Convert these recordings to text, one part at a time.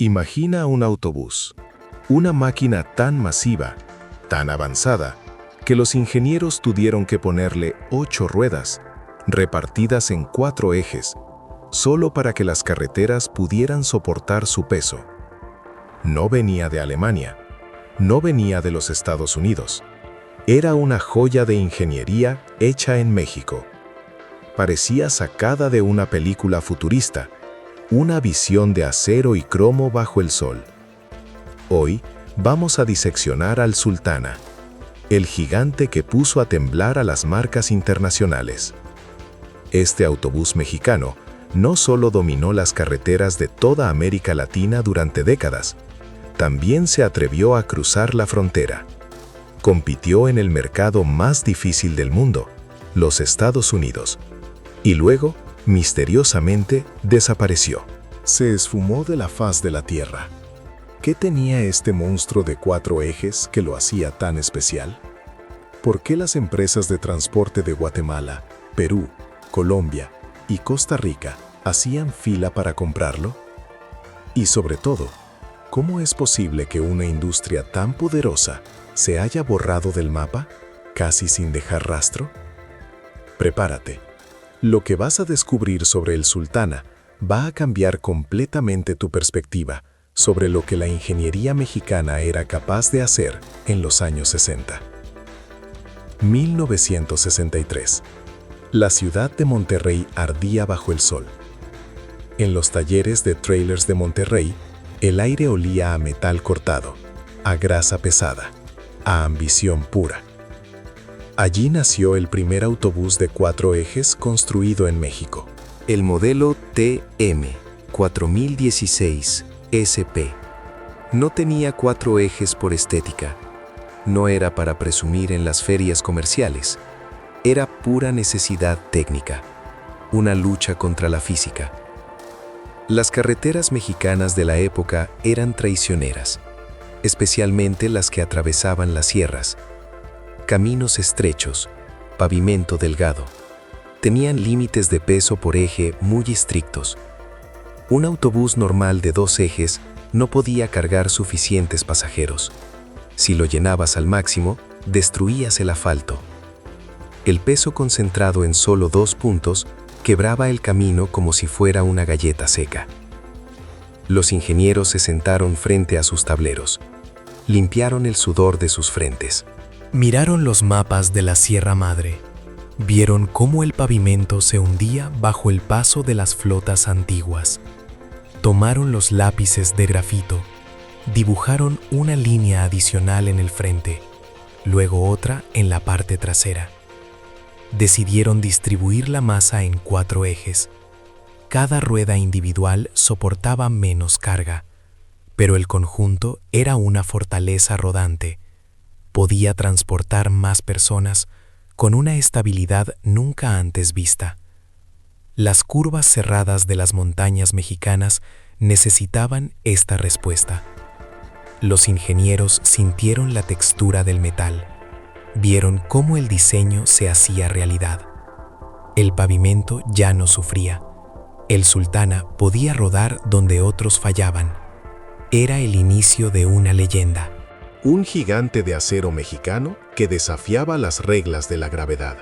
Imagina un autobús, una máquina tan masiva, tan avanzada, que los ingenieros tuvieron que ponerle 8 ruedas, repartidas en 4 ejes, solo para que las carreteras pudieran soportar su peso. No venía de Alemania, no venía de los Estados Unidos. Era una joya de ingeniería hecha en México. Parecía sacada de una película futurista, una visión de acero y cromo bajo el sol. Hoy vamos a diseccionar al Sultana, el gigante que puso a temblar a las marcas internacionales. Este autobús mexicano no solo dominó las carreteras de toda América Latina durante décadas, también se atrevió a cruzar la frontera. Compitió en el mercado más difícil del mundo, los Estados Unidos, y luego, misteriosamente, desapareció. Se esfumó de la faz de la Tierra. ¿Qué tenía este monstruo de 4 ejes que lo hacía tan especial? ¿Por qué las empresas de transporte de Guatemala, Perú, Colombia y Costa Rica hacían fila para comprarlo? Y sobre todo, ¿cómo es posible que una industria tan poderosa se haya borrado del mapa, casi sin dejar rastro? Prepárate. Lo que vas a descubrir sobre el Sultana va a cambiar completamente tu perspectiva sobre lo que la ingeniería mexicana era capaz de hacer en los años 60. 1963. La ciudad de Monterrey ardía bajo el sol. En los talleres de trailers de Monterrey, el aire olía a metal cortado, a grasa pesada, a ambición pura. Allí nació el primer autobús de 4 ejes construido en México. El modelo TM 4016 SP. No tenía 4 ejes por estética. No era para presumir en las ferias comerciales. Era pura necesidad técnica. Una lucha contra la física. Las carreteras mexicanas de la época eran traicioneras, especialmente las que atravesaban las sierras. Caminos estrechos, pavimento delgado. Tenían límites de peso por eje muy estrictos. Un autobús normal de 2 ejes no podía cargar suficientes pasajeros. Si lo llenabas al máximo, destruías el asfalto. El peso concentrado en solo 2 puntos quebraba el camino como si fuera una galleta seca. Los ingenieros se sentaron frente a sus tableros. Limpiaron el sudor de sus frentes. Miraron los mapas de la Sierra Madre. Vieron cómo el pavimento se hundía bajo el paso de las flotas antiguas. Tomaron los lápices de grafito. Dibujaron una línea adicional en el frente, luego otra en la parte trasera. Decidieron distribuir la masa en 4 ejes. Cada rueda individual soportaba menos carga, pero el conjunto era una fortaleza rodante. Podía transportar más personas con una estabilidad nunca antes vista. Las curvas cerradas de las montañas mexicanas necesitaban esta respuesta. Los ingenieros sintieron la textura del metal. Vieron cómo el diseño se hacía realidad. El pavimento ya no sufría. El Sultana podía rodar donde otros fallaban. Era el inicio de una leyenda. Un gigante de acero mexicano que desafiaba las reglas de la gravedad.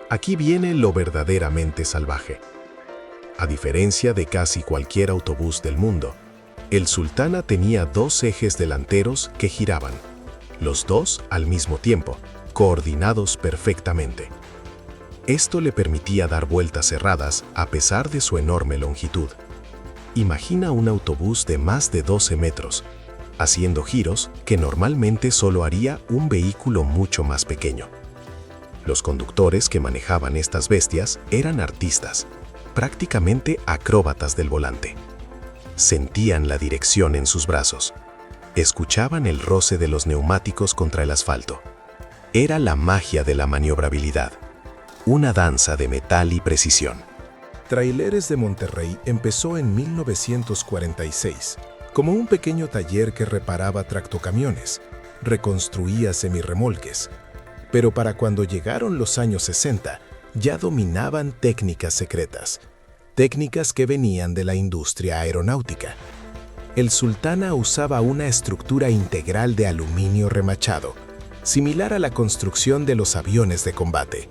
Aquí viene lo verdaderamente salvaje. A diferencia de casi cualquier autobús del mundo, el Sultana tenía 2 ejes delanteros que giraban, los 2 al mismo tiempo, coordinados perfectamente. Esto le permitía dar vueltas cerradas a pesar de su enorme longitud. Imagina un autobús de más de 12 metros, haciendo giros que normalmente solo haría un vehículo mucho más pequeño. Los conductores que manejaban estas bestias eran artistas, prácticamente acróbatas del volante. Sentían la dirección en sus brazos. Escuchaban el roce de los neumáticos contra el asfalto. Era la magia de la maniobrabilidad, una danza de metal y precisión. Traileres de Monterrey empezó en 1946 como un pequeño taller que reparaba tractocamiones, reconstruía semirremolques. Pero para cuando llegaron los años 60, ya dominaban técnicas secretas, técnicas que venían de la industria aeronáutica. El Sultana usaba una estructura integral de aluminio remachado, similar a la construcción de los aviones de combate.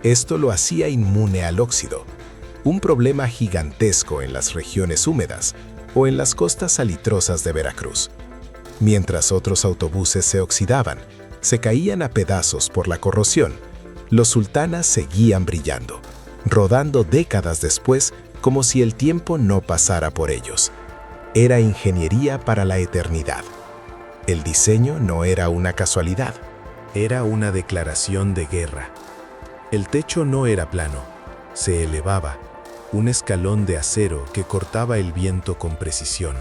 Esto lo hacía inmune al óxido, un problema gigantesco en las regiones húmedas o en las costas salitrosas de Veracruz. Mientras otros autobuses se oxidaban, se caían a pedazos por la corrosión, los Sultanas seguían brillando, rodando décadas después como si el tiempo no pasara por ellos. Era ingeniería para la eternidad. El diseño no era una casualidad. Era una declaración de guerra. El techo no era plano, se elevaba, un escalón de acero que cortaba el viento con precisión.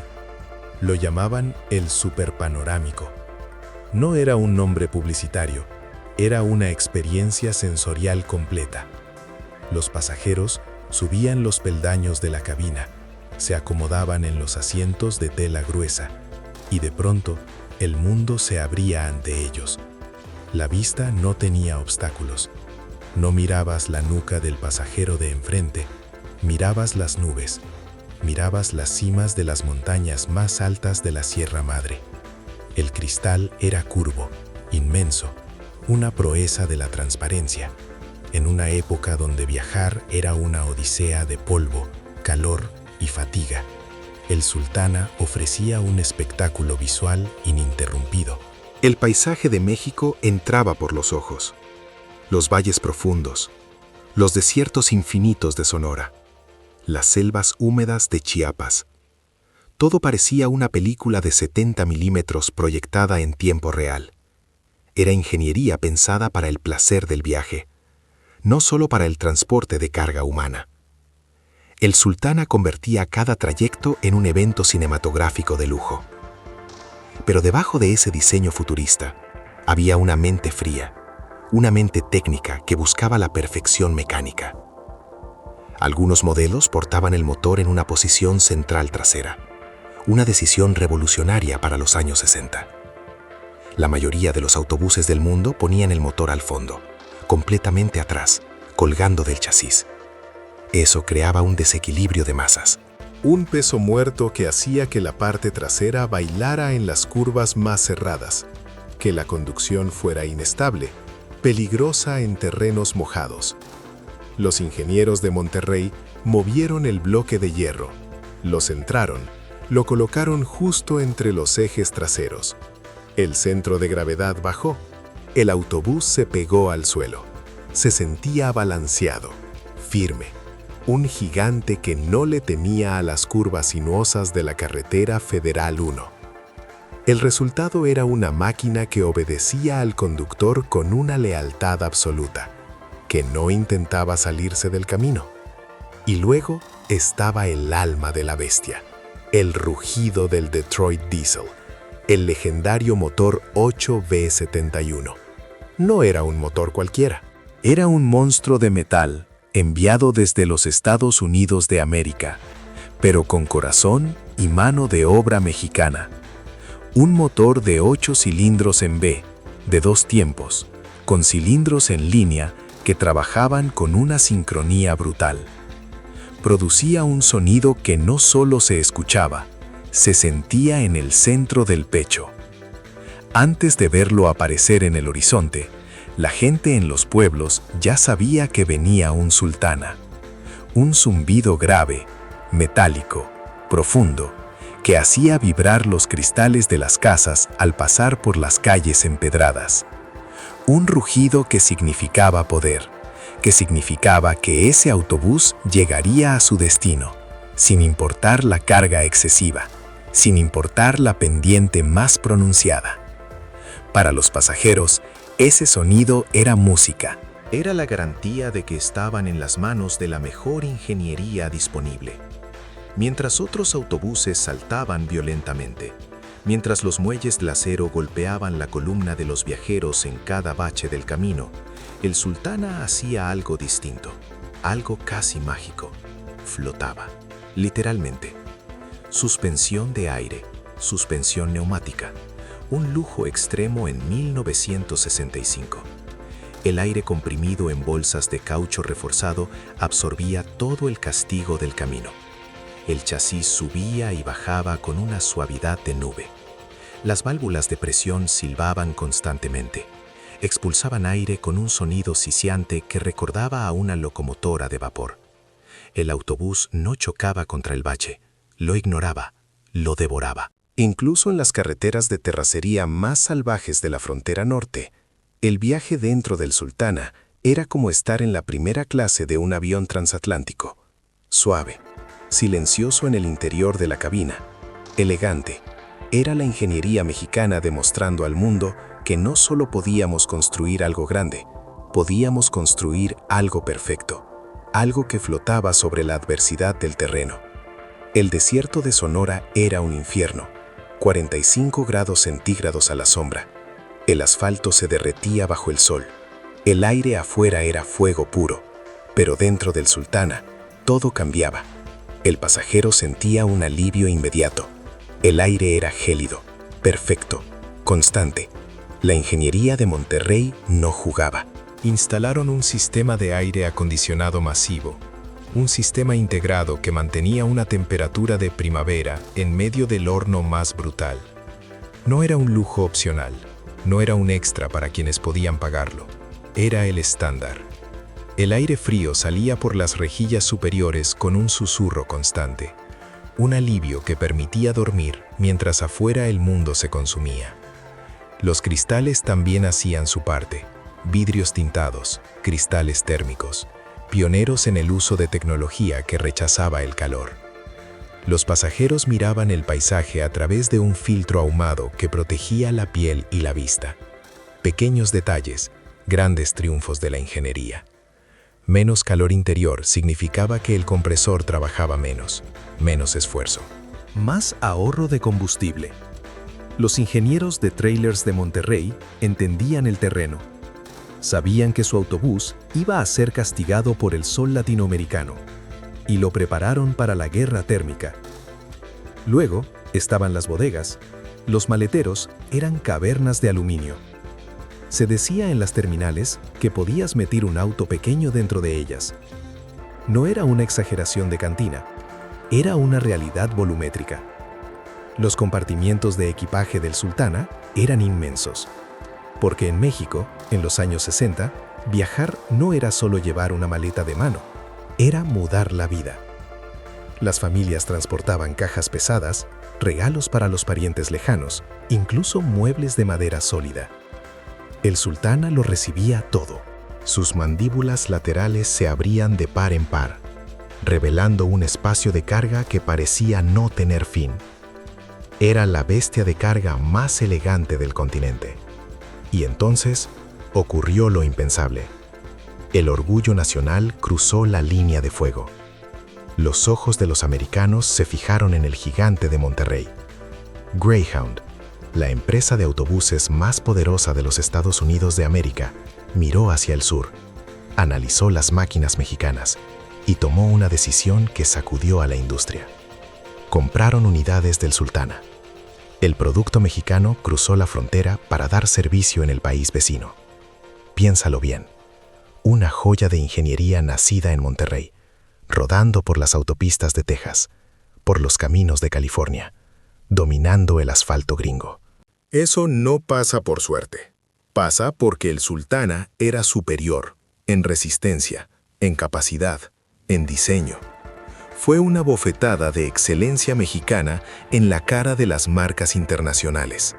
Lo llamaban el superpanorámico. No era un nombre publicitario, era una experiencia sensorial completa. Los pasajeros subían los peldaños de la cabina, se acomodaban en los asientos de tela gruesa, y de pronto el mundo se abría ante ellos. La vista no tenía obstáculos. No mirabas la nuca del pasajero de enfrente, mirabas las nubes, mirabas las cimas de las montañas más altas de la Sierra Madre. El cristal era curvo, inmenso, una proeza de la transparencia, en una época donde viajar era una odisea de polvo, calor y fatiga. El Sultana ofrecía un espectáculo visual ininterrumpido. El paisaje de México entraba por los ojos. Los valles profundos, los desiertos infinitos de Sonora, las selvas húmedas de Chiapas. Todo parecía una película de 70 milímetros proyectada en tiempo real. Era ingeniería pensada para el placer del viaje, no solo para el transporte de carga humana. El Sultana convertía cada trayecto en un evento cinematográfico de lujo. Pero debajo de ese diseño futurista había una mente fría, una mente técnica que buscaba la perfección mecánica. Algunos modelos portaban el motor en una posición central trasera, una decisión revolucionaria para los años 60. La mayoría de los autobuses del mundo ponían el motor al fondo, completamente atrás, colgando del chasis. Eso creaba un desequilibrio de masas. Un peso muerto que hacía que la parte trasera bailara en las curvas más cerradas, que la conducción fuera inestable, peligrosa en terrenos mojados. Los ingenieros de Monterrey movieron el bloque de hierro, lo centraron, lo colocaron justo entre los ejes traseros. El centro de gravedad bajó, el autobús se pegó al suelo. Se sentía balanceado, firme, un gigante que no le temía a las curvas sinuosas de la carretera Federal 1. El resultado era una máquina que obedecía al conductor con una lealtad absoluta, que no intentaba salirse del camino. Y luego estaba el alma de la bestia, el rugido del Detroit Diesel, el legendario motor 8V71. No era un motor cualquiera. Era un monstruo de metal, enviado desde los Estados Unidos de América, pero con corazón y mano de obra mexicana. Un motor de 8 cilindros en V, de 2 tiempos, con cilindros en línea que trabajaban con una sincronía brutal. Producía un sonido que no solo se escuchaba, se sentía en el centro del pecho. Antes de verlo aparecer en el horizonte, la gente en los pueblos ya sabía que venía un Sultana. Un zumbido grave, metálico, profundo, que hacía vibrar los cristales de las casas al pasar por las calles empedradas. Un rugido que significaba poder, que significaba que ese autobús llegaría a su destino, sin importar la carga excesiva, sin importar la pendiente más pronunciada. Para los pasajeros, ese sonido era música. Era la garantía de que estaban en las manos de la mejor ingeniería disponible. Mientras otros autobuses saltaban violentamente, mientras los muelles de acero golpeaban la columna de los viajeros en cada bache del camino, el Sultana hacía algo distinto, algo casi mágico. Flotaba, literalmente. Suspensión de aire, suspensión neumática. Un lujo extremo en 1965. El aire comprimido en bolsas de caucho reforzado absorbía todo el castigo del camino. El chasis subía y bajaba con una suavidad de nube. Las válvulas de presión silbaban constantemente. Expulsaban aire con un sonido siseante que recordaba a una locomotora de vapor. El autobús no chocaba contra el bache, lo ignoraba, lo devoraba. Incluso en las carreteras de terracería más salvajes de la frontera norte, el viaje dentro del Sultana era como estar en la primera clase de un avión transatlántico. Suave, silencioso en el interior de la cabina, elegante. Era la ingeniería mexicana demostrando al mundo que no solo podíamos construir algo grande, podíamos construir algo perfecto, algo que flotaba sobre la adversidad del terreno. El desierto de Sonora era un infierno, 45 grados centígrados a la sombra. El asfalto se derretía bajo el sol. El aire afuera era fuego puro, pero dentro del Sultana todo cambiaba. El pasajero sentía un alivio inmediato. El aire era gélido, perfecto, constante. La ingeniería de Monterrey no jugaba. Instalaron un sistema de aire acondicionado masivo, un sistema integrado que mantenía una temperatura de primavera en medio del horno más brutal. No era un lujo opcional, no era un extra para quienes podían pagarlo, era el estándar. El aire frío salía por las rejillas superiores con un susurro constante, un alivio que permitía dormir mientras afuera el mundo se consumía. Los cristales también hacían su parte, vidrios tintados, cristales térmicos, pioneros en el uso de tecnología que rechazaba el calor. Los pasajeros miraban el paisaje a través de un filtro ahumado que protegía la piel y la vista. Pequeños detalles, grandes triunfos de la ingeniería. Menos calor interior significaba que el compresor trabajaba menos esfuerzo. Más ahorro de combustible. Los ingenieros de trailers de Monterrey entendían el terreno. Sabían que su autobús iba a ser castigado por el sol latinoamericano y lo prepararon para la guerra térmica. Luego estaban las bodegas. Los maleteros eran cavernas de aluminio. Se decía en las terminales que podías meter un auto pequeño dentro de ellas. No era una exageración de cantina, era una realidad volumétrica. Los compartimientos de equipaje del Sultana eran inmensos, porque en México, en los años 60, viajar no era solo llevar una maleta de mano, era mudar la vida. Las familias transportaban cajas pesadas, regalos para los parientes lejanos, incluso muebles de madera sólida. El Sultana lo recibía todo. Sus mandíbulas laterales se abrían de par en par, revelando un espacio de carga que parecía no tener fin. Era la bestia de carga más elegante del continente. Y entonces ocurrió lo impensable. El orgullo nacional cruzó la línea de fuego. Los ojos de los americanos se fijaron en el gigante de Monterrey. Greyhound, la empresa de autobuses más poderosa de los Estados Unidos de América, miró hacia el sur, analizó las máquinas mexicanas y tomó una decisión que sacudió a la industria. Compraron unidades del Sultana. El producto mexicano cruzó la frontera para dar servicio en el país vecino. Piénsalo bien. Una joya de ingeniería nacida en Monterrey, rodando por las autopistas de Texas, por los caminos de California, dominando el asfalto gringo. Eso no pasa por suerte. Pasa porque el Sultana era superior en resistencia, en capacidad, en diseño. Fue una bofetada de excelencia mexicana en la cara de las marcas internacionales.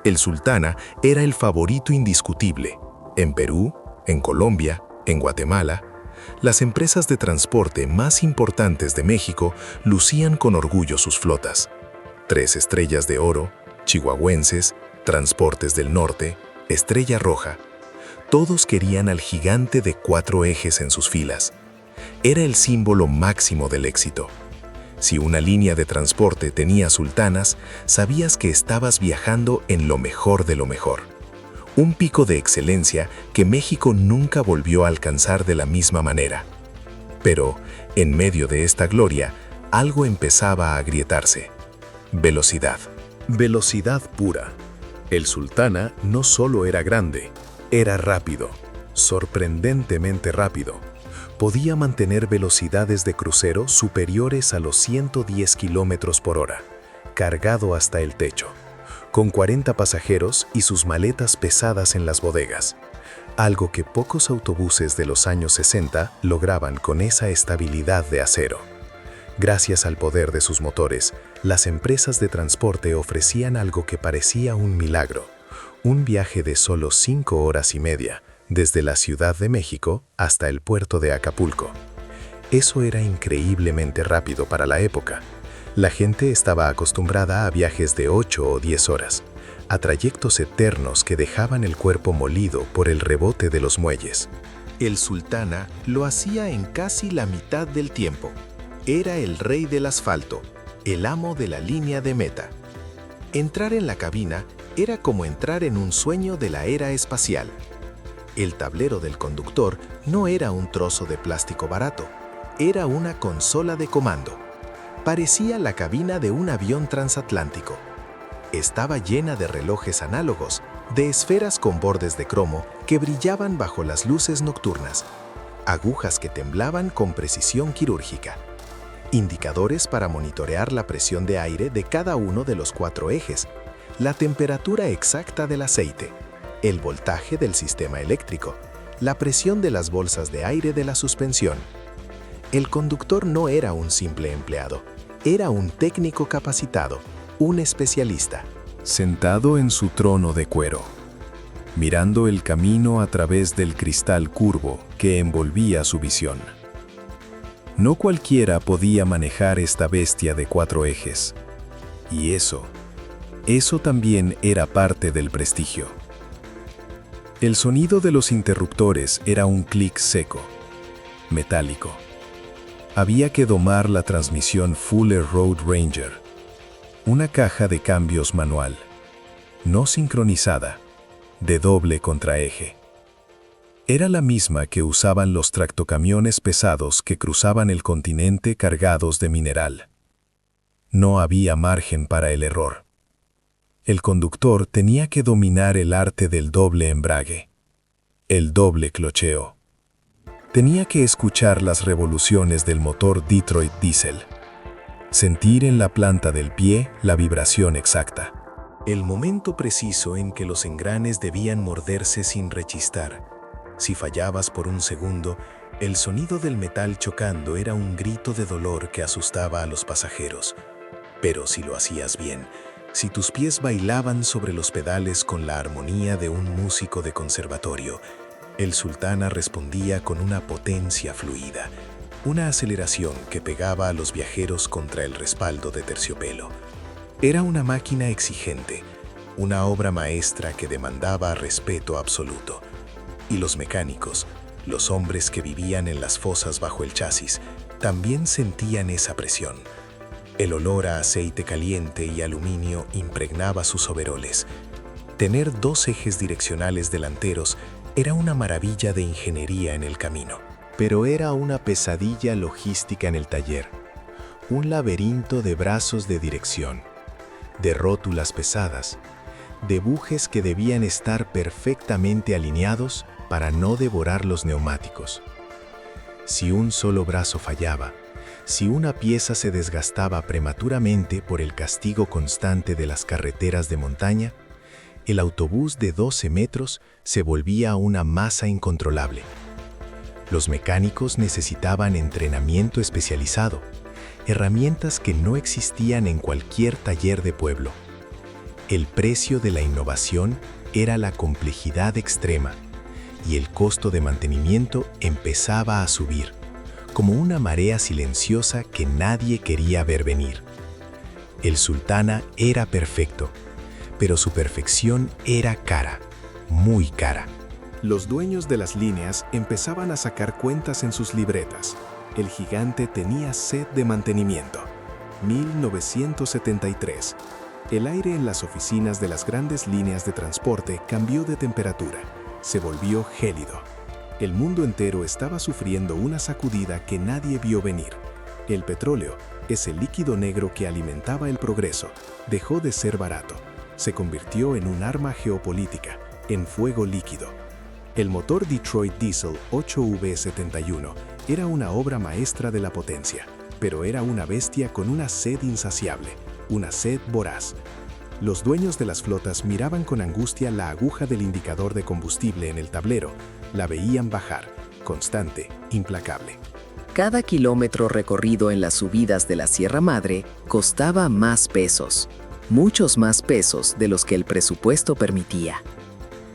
El Sultana era el favorito indiscutible. En Perú, en Colombia, en Guatemala, las empresas de transporte más importantes de México lucían con orgullo sus flotas. 3 Estrellas de Oro, Chihuahuenses, Transportes del Norte, Estrella Roja. Todos querían al gigante de 4 ejes en sus filas. Era el símbolo máximo del éxito. Si una línea de transporte tenía sultanas, sabías que estabas viajando en lo mejor de lo mejor. Un pico de excelencia que México nunca volvió a alcanzar de la misma manera. Pero, en medio de esta gloria, algo empezaba a agrietarse. Velocidad. Velocidad pura. El Sultana no solo era grande, era rápido, sorprendentemente rápido. podía mantener velocidades de crucero superiores a los 110 km por hora, cargado hasta el techo, con 40 pasajeros y sus maletas pesadas en las bodegas, algo que pocos autobuses de los años 60 lograban con esa estabilidad de acero. Gracias al poder de sus motores, las empresas de transporte ofrecían algo que parecía un milagro, un viaje de solo 5 horas y media, desde la Ciudad de México hasta el puerto de Acapulco. Eso era increíblemente rápido para la época. La gente estaba acostumbrada a viajes de 8 o 10 horas, a trayectos eternos que dejaban el cuerpo molido por el rebote de los muelles. El Sultana lo hacía en casi la mitad del tiempo. Era el rey del asfalto, el amo de la línea de meta. Entrar en la cabina era como entrar en un sueño de la era espacial. El tablero del conductor no era un trozo de plástico barato, era una consola de comando. Parecía la cabina de un avión transatlántico. Estaba llena de relojes análogos, de esferas con bordes de cromo que brillaban bajo las luces nocturnas, agujas que temblaban con precisión quirúrgica, indicadores para monitorear la presión de aire de cada uno de los 4 ejes, la temperatura exacta del aceite, el voltaje del sistema eléctrico, la presión de las bolsas de aire de la suspensión. El conductor no era un simple empleado, era un técnico capacitado, un especialista. Sentado en su trono de cuero, mirando el camino a través del cristal curvo que envolvía su visión. No cualquiera podía manejar esta bestia de 4 ejes. Y eso también era parte del prestigio. El sonido de los interruptores era un clic seco, metálico. Había que domar la transmisión Fuller Road Ranger, una caja de cambios manual, no sincronizada, de doble contraeje. Era la misma que usaban los tractocamiones pesados que cruzaban el continente cargados de mineral. No había margen para el error. El conductor tenía que dominar el arte del doble embrague, el doble clocheo. Tenía que escuchar las revoluciones del motor Detroit Diesel, sentir en la planta del pie la vibración exacta, el momento preciso en que los engranes debían morderse sin rechistar. Si fallabas por un segundo, el sonido del metal chocando era un grito de dolor que asustaba a los pasajeros. Pero si lo hacías bien, si tus pies bailaban sobre los pedales con la armonía de un músico de conservatorio, el Sultana respondía con una potencia fluida, una aceleración que pegaba a los viajeros contra el respaldo de terciopelo. Era una máquina exigente, una obra maestra que demandaba respeto absoluto. Y los mecánicos, los hombres que vivían en las fosas bajo el chasis, también sentían esa presión. El olor a aceite caliente y aluminio impregnaba sus overoles. Tener 2 ejes direccionales delanteros era una maravilla de ingeniería en el camino, pero era una pesadilla logística en el taller. Un laberinto de brazos de dirección, de rótulas pesadas, de bujes que debían estar perfectamente alineados para no devorar los neumáticos. Si un solo brazo fallaba, si una pieza se desgastaba prematuramente por el castigo constante de las carreteras de montaña, el autobús de 12 metros se volvía una masa incontrolable. Los mecánicos necesitaban entrenamiento especializado, herramientas que no existían en cualquier taller de pueblo. El precio de la innovación era la complejidad extrema, y el costo de mantenimiento empezaba a subir, como una marea silenciosa que nadie quería ver venir. El Sultana era perfecto, pero su perfección era cara, muy cara. Los dueños de las líneas empezaban a sacar cuentas en sus libretas. El gigante tenía sed de mantenimiento. 1973. El aire en las oficinas de las grandes líneas de transporte cambió de temperatura. Se volvió gélido. El mundo entero estaba sufriendo una sacudida que nadie vio venir. El petróleo, ese líquido negro que alimentaba el progreso, dejó de ser barato. Se convirtió en un arma geopolítica, en fuego líquido. El motor Detroit Diesel 8V71 era una obra maestra de la potencia, pero era una bestia con una sed insaciable, una sed voraz. Los dueños de las flotas miraban con angustia la aguja del indicador de combustible en el tablero, la veían bajar, constante, implacable. Cada kilómetro recorrido en las subidas de la Sierra Madre costaba más pesos, muchos más pesos de los que el presupuesto permitía.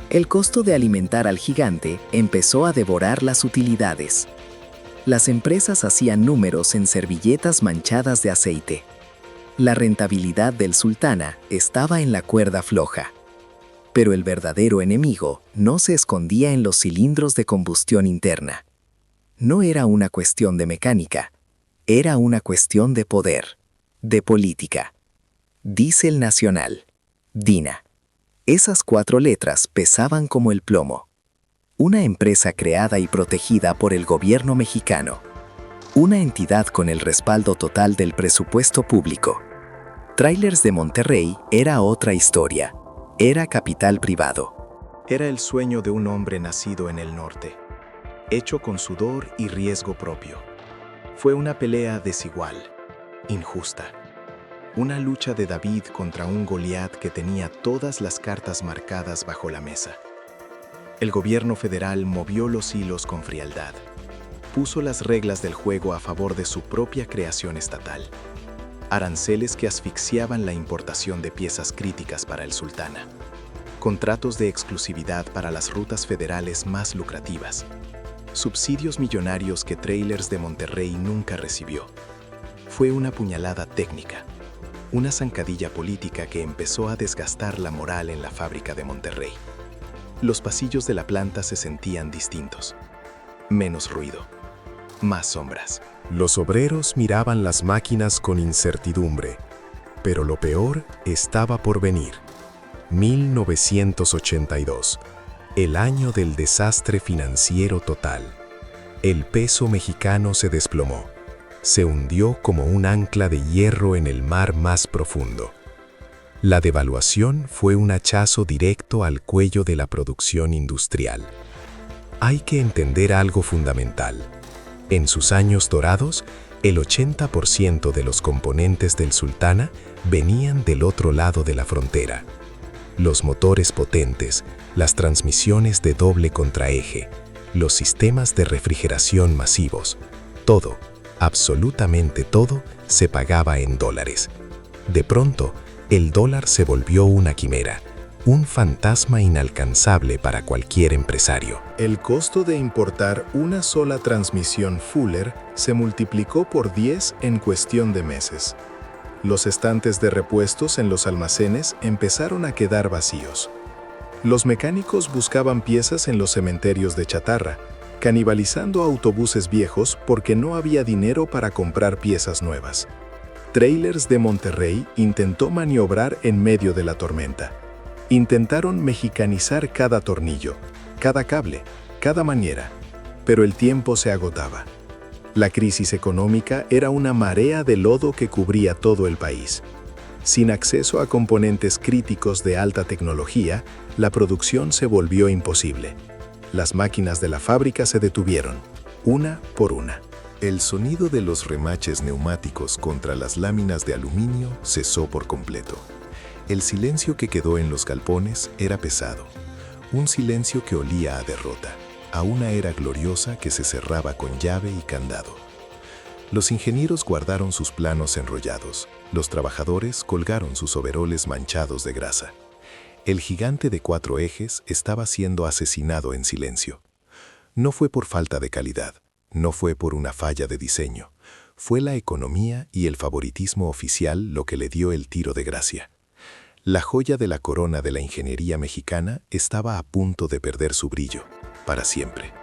El costo de alimentar al gigante empezó a devorar las utilidades. Las empresas hacían números en servilletas manchadas de aceite. La rentabilidad del Sultana estaba en la cuerda floja. Pero el verdadero enemigo no se escondía en los cilindros de combustión interna. No era una cuestión de mecánica, era una cuestión de poder, de política. Diesel Nacional, DINA. Esas 4 letras pesaban como el plomo. Una empresa creada y protegida por el gobierno mexicano. Una entidad con el respaldo total del presupuesto público. Trailers de Monterrey era otra historia. Era capital privado. Era el sueño de un hombre nacido en el norte, hecho con sudor y riesgo propio. Fue una pelea desigual, injusta. Una lucha de David contra un Goliat que tenía todas las cartas marcadas bajo la mesa. El gobierno federal movió los hilos con frialdad. Puso las reglas del juego a favor de su propia creación estatal. Aranceles que asfixiaban la importación de piezas críticas para el Sultana. Contratos de exclusividad para las rutas federales más lucrativas. Subsidios millonarios que Trailers de Monterrey nunca recibió. Fue una puñalada técnica. Una zancadilla política que empezó a desgastar la moral en la fábrica de Monterrey. Los pasillos de la planta se sentían distintos. Menos ruido. Más sombras. Los obreros miraban las máquinas con incertidumbre, pero lo peor estaba por venir. 1982, el año del desastre financiero total. El peso mexicano se desplomó. Se hundió como un ancla de hierro en el mar más profundo. La devaluación fue un hachazo directo al cuello de la producción industrial. Hay que entender algo fundamental. En sus años dorados, el 80% de los componentes del Sultana venían del otro lado de la frontera. Los motores potentes, las transmisiones de doble contraeje, los sistemas de refrigeración masivos, todo, absolutamente todo, se pagaba en dólares. De pronto, el dólar se volvió una quimera, un fantasma inalcanzable para cualquier empresario. El costo de importar una sola transmisión Fuller se multiplicó por 10 en cuestión de meses. Los estantes de repuestos en los almacenes empezaron a quedar vacíos. Los mecánicos buscaban piezas en los cementerios de chatarra, canibalizando autobuses viejos porque no había dinero para comprar piezas nuevas. Trailers de Monterrey intentó maniobrar en medio de la tormenta. Intentaron mexicanizar cada tornillo, cada cable, cada maniera, pero el tiempo se agotaba. La crisis económica era una marea de lodo que cubría todo el país. Sin acceso a componentes críticos de alta tecnología, la producción se volvió imposible. Las máquinas de la fábrica se detuvieron, una por una. El sonido de los remaches neumáticos contra las láminas de aluminio cesó por completo. El silencio que quedó en los galpones era pesado, un silencio que olía a derrota, a una era gloriosa que se cerraba con llave y candado. Los ingenieros guardaron sus planos enrollados, los trabajadores colgaron sus overoles manchados de grasa. El gigante de 4 ejes estaba siendo asesinado en silencio. No fue por falta de calidad, no fue por una falla de diseño, fue la economía y el favoritismo oficial lo que le dio el tiro de gracia. La joya de la corona de la ingeniería mexicana estaba a punto de perder su brillo, para siempre.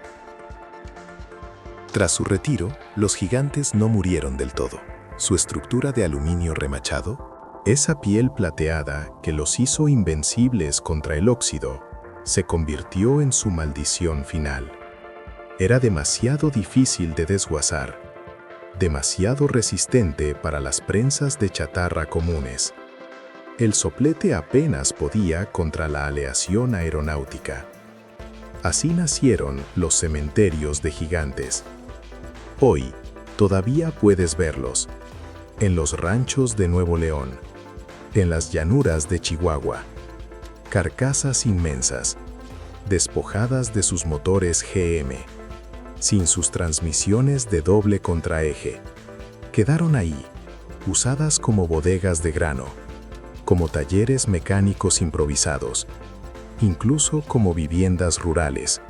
Tras su retiro, los gigantes no murieron del todo. Su estructura de aluminio remachado, esa piel plateada que los hizo invencibles contra el óxido, se convirtió en su maldición final. Era demasiado difícil de desguazar, demasiado resistente para las prensas de chatarra comunes. El soplete apenas podía contra la aleación aeronáutica. Así nacieron los cementerios de gigantes. Hoy, todavía puedes verlos, en los ranchos de Nuevo León, en las llanuras de Chihuahua. Carcasas inmensas, despojadas de sus motores GM, sin sus transmisiones de doble contraeje, quedaron ahí, usadas como bodegas de grano, como talleres mecánicos improvisados, incluso como viviendas rurales.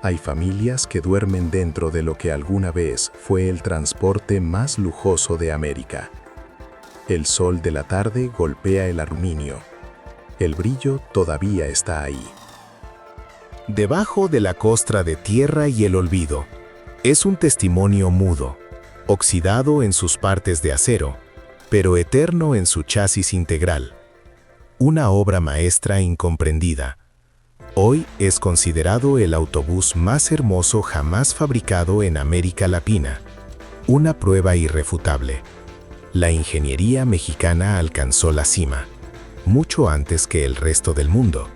Hay familias que duermen dentro de lo que alguna vez fue el transporte más lujoso de América. El sol de la tarde golpea el aluminio. El brillo todavía está ahí. Debajo de la costra de tierra y el olvido, es un testimonio mudo, oxidado en sus partes de acero, pero eterno en su chasis integral. Una obra maestra incomprendida. Hoy es considerado el autobús más hermoso jamás fabricado en América Latina. Una prueba irrefutable. La ingeniería mexicana alcanzó la cima, mucho antes que el resto del mundo.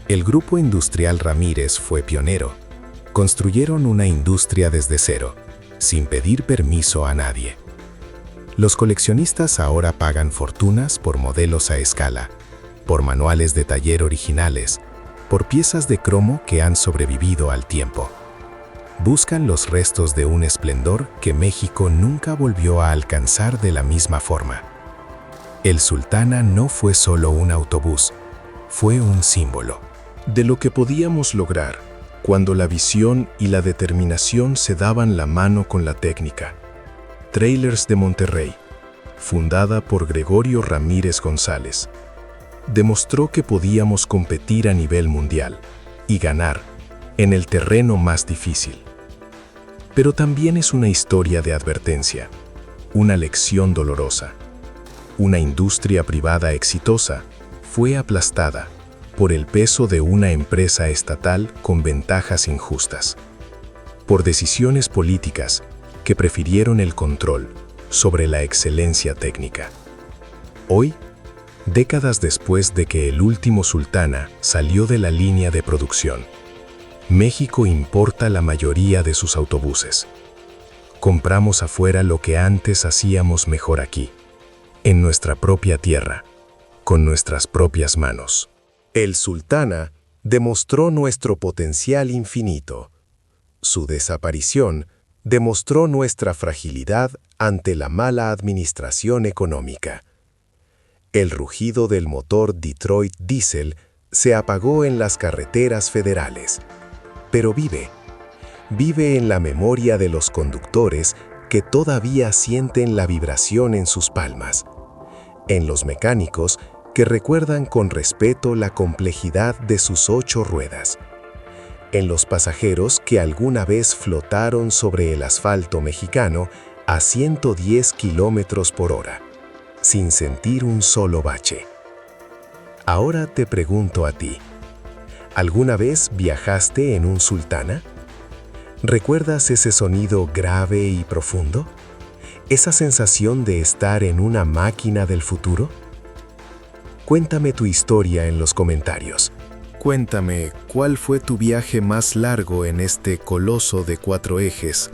El grupo industrial Ramírez fue pionero. Construyeron una industria desde cero, sin pedir permiso a nadie. Los coleccionistas ahora pagan fortunas por modelos a escala, por manuales de taller originales, por piezas de cromo que han sobrevivido al tiempo. Buscan los restos de un esplendor que México nunca volvió a alcanzar de la misma forma. El Sultana no fue solo un autobús, fue un símbolo de lo que podíamos lograr cuando la visión y la determinación se daban la mano con la técnica. Trailers de Monterrey, fundada por Gregorio Ramírez González, demostró que podíamos competir a nivel mundial y ganar en el terreno más difícil. Pero también es una historia de advertencia, una lección dolorosa. Una industria privada exitosa fue aplastada por el peso de una empresa estatal con ventajas injustas, por decisiones políticas que prefirieron el control sobre la excelencia técnica. Hoy, décadas después de que el último Sultana salió de la línea de producción, México importa la mayoría de sus autobuses. Compramos afuera lo que antes hacíamos mejor aquí, en nuestra propia tierra, con nuestras propias manos. El Sultana demostró nuestro potencial infinito. Su desaparición demostró nuestra fragilidad ante la mala administración económica. El rugido del motor Detroit Diesel se apagó en las carreteras federales, pero vive en la memoria de los conductores que todavía sienten la vibración en sus palmas, en los mecánicos que recuerdan con respeto la complejidad de sus 8 ruedas, en los pasajeros que alguna vez flotaron sobre el asfalto mexicano a 110 kilómetros por hora, sin sentir un solo bache. Ahora te pregunto a ti, ¿alguna vez viajaste en un Sultana? ¿Recuerdas ese sonido grave y profundo? ¿Esa sensación de estar en una máquina del futuro? Cuéntame tu historia en los comentarios. Cuéntame, ¿cuál fue tu viaje más largo en este coloso de 4 ejes?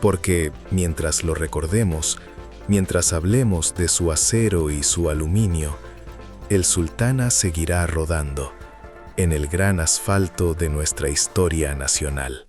Porque mientras lo recordemos, mientras hablemos de su acero y su aluminio, el Sultana seguirá rodando en el gran asfalto de nuestra historia nacional.